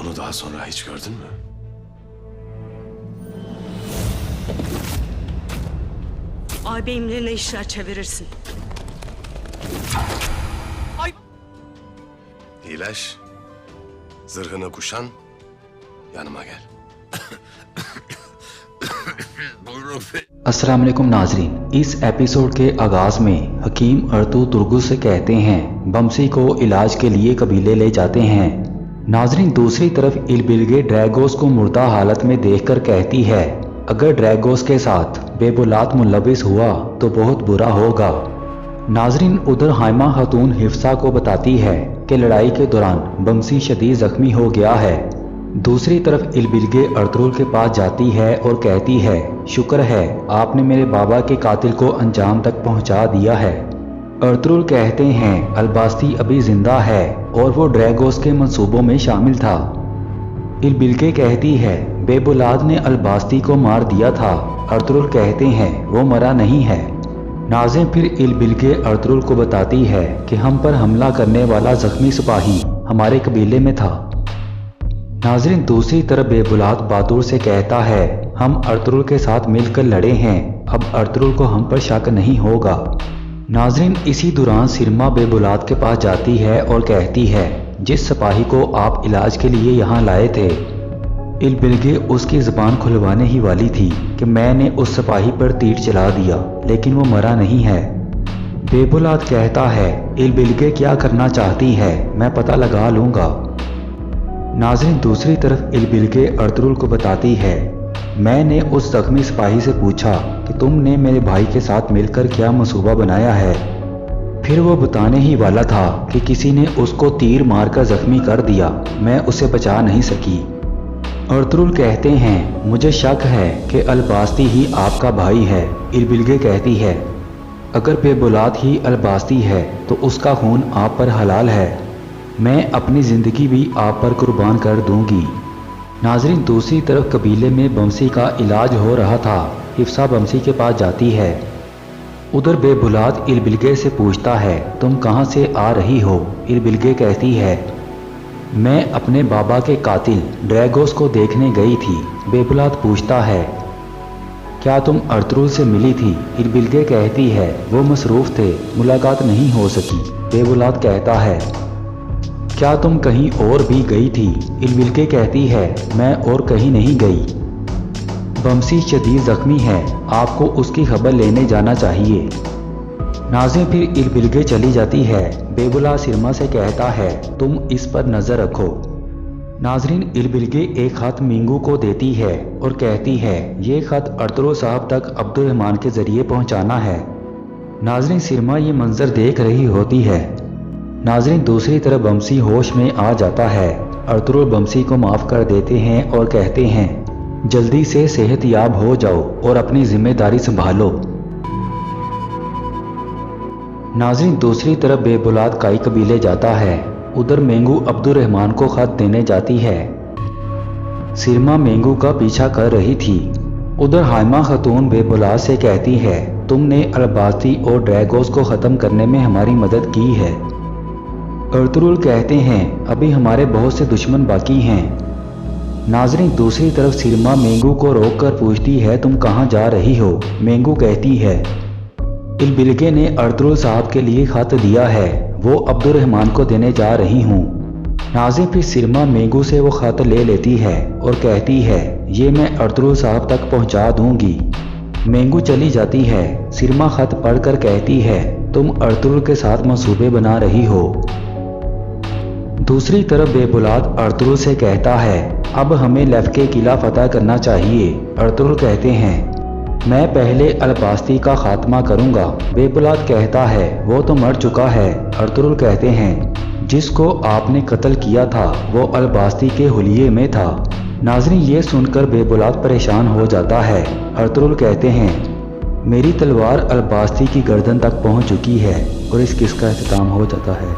Onu daha sonra hiç gördün mü? Ağabeyimle ne işler çevirirsin? Ay! İyileş. Zırhını kuşan. Yanıma gel. अस्सलाम वालेकुम नाजरीन, इस episode के आगाज़ में हकीम अर्तु तुर्गु से कहते हैं बमसी को इलाज के लिए कबीले ले जाते हैं। नाजरीन दूसरी तरफ इलबिल्गे ड्रैगोस को मुर्दा हालत में देखकर कहती है अगर ड्रैगोस के साथ बेबुलात मुलविस हुआ तो बहुत बुरा होगा। नाजरीन उधर हाइमा खातून हिफ्सा को बताती है कि लड़ाई के दौरान बमसी शदीद जख्मी हो गया है। दूसरी तरफ इलबिल्गे अर्तुरुल के पास जाती है और कहती है शुक्र है आपने मेरे बाबा के कातिल को अंजाम तक पहुंचा दिया है। अर्तुरुल कहते हैं अलबास्ती अभी जिंदा है और वो ड्रैगोस के मंसूबों में शामिल था। इलबिल्गे कहती है बेबुलाद ने अलबास्ती को मार दिया था। अर्तुरुल कहते हैं वो मरा नहीं है। नाज़िम फिर इलबिल्गे अर्तुरुल को बताती है कि हम पर हमला करने वाला जख्मी सिपाही हमारे कबीले में था। नाज़रीन दूसरी तरफ बेबुलाद बहादुर से कहता है हम अर्तुरुल के साथ मिलकर लड़े हैं, अब अर्तुरुल को हम पर शक नहीं होगा। नाज़रीन इसी दौरान सिरमा बेबुलाद के पास जाती है और कहती है जिस सिपाही को आप इलाज के लिए यहाँ लाए थे। इलबिल्गे उसकी ज़बान खुलवाने ही वाली थी कि मैंने उस सिपाही पर तीर चला दिया लेकिन वो मरा नहीं है। बेबुलाद कहता है इलबिल्गे क्या करना चाहती है मैं पता लगा लूँगा। नाज़रीन दूसरी तरफ इलबिल्गे अर्तुरुल को बताती है मैंने उस जख्मी सिपाही से पूछा कि तुमने मेरे भाई के साथ मिलकर क्या मंसूबा बनाया है। फिर वो बताने ही वाला था कि किसी ने उसको तीर मारकर जख्मी कर दिया, मैं उसे बचा नहीं सकी। अर्तुरुल कहते हैं मुझे शक है कि अलबास्ती ही आपका भाई है। इलबिल्गे कहती है अगर बेबुलाद ही अलबास्ती है तो उसका खून आप पर हलाल है, मैं अपनी ज़िंदगी भी आप पर कुर्बान कर दूंगी। नाजरीन दूसरी तरफ कबीले में बमसी का इलाज हो रहा था। हिफ्सा बमसी के पास जाती है। उधर बेबुलाद इलबिल्गे से पूछता है तुम कहाँ से आ रही हो। इलबिल्गे कहती है मैं अपने बाबा के कातिल ड्रैगोस को देखने गई थी। बेबुलाद पूछता है क्या तुम अर्तुरुल से मिली थी। इलबिल्गे कहती है वो मसरूफ़ थे, मुलाकात नहीं हो सकी। बेबुलाद कहता है क्या तुम कहीं और भी गई थी। इलबिल्गे कहती है मैं और कहीं नहीं गई। बमसी शदीद जख्मी है, आपको उसकी खबर लेने जाना चाहिए। नाज़िम फिर इलबिल्गे चली जाती है। बेबुलाद सिरमा से कहता है तुम इस पर नज़र रखो। नाजरीन इलबिल्गे एक खत मिंगू को देती है और कहती है ये खत अर्तुरुल साहब तक अब्दुर्रहमान के ज़रिए पहुंचाना है। नाजरीन सिरमा ये मंजर देख रही होती है। नाजरीन दूसरी तरफ बमसी होश में आ जाता है। अर्तुरुल बमसी को माफ़ कर देते हैं और कहते हैं जल्दी से सेहतयाब हो जाओ और अपनी जिम्मेदारी संभालो। नाजरीन दूसरी तरफ बेबुलाद काई कबीले जाता है। उधर मेंगू अब्दुर्रहमान को खत देने जाती है। सिरमा मेंगू का पीछा कर रही थी। उधर हाइमा खातून बेबुलाद से कहती है तुमने अलबास्ती और ड्रैगोस को ख़त्म करने में हमारी मदद की है। अर्तुरुल कहते हैं अभी हमारे बहुत से दुश्मन बाकी हैं। नाजरीन दूसरी तरफ सिरमा मेंगू को रोककर पूछती है तुम कहाँ जा रही हो। मेंगू कहती है इलबिल्गे ने अर्तुरुल साहब के लिए खत दिया है, वो अब्दुर्रहमान को देने जा रही हूँ। नाज़िम फिर सिरमा मेंगू से वो खत ले लेती है और कहती है ये मैं अर्तुरुल साहब तक पहुँचा दूँगी। मेंगू चली जाती है। सिरमा खत पढ़कर कहती है तुम अर्तुरुल के साथ मंसूबे बना रही हो। दूसरी तरफ बेबुलाद अर्तुरुल से कहता है अब हमें लेफ्के किला फतह करना चाहिए। अर्तुरुल कहते हैं मैं पहले अलबास्ती का खात्मा करूंगा। बेबुलाद कहता है वो तो मर चुका है। अर्तुरुल कहते हैं जिसको आपने कत्ल किया था वो अलबास्ती के हुलिये में था। नाज़रीन ये सुनकर बेबुलाद परेशान हो जाता है। अर्तुरुल कहते हैं मेरी तलवार अलबास्ती की गर्दन तक पहुंच चुकी है और इस किस्सा का अख्ताम हो जाता है।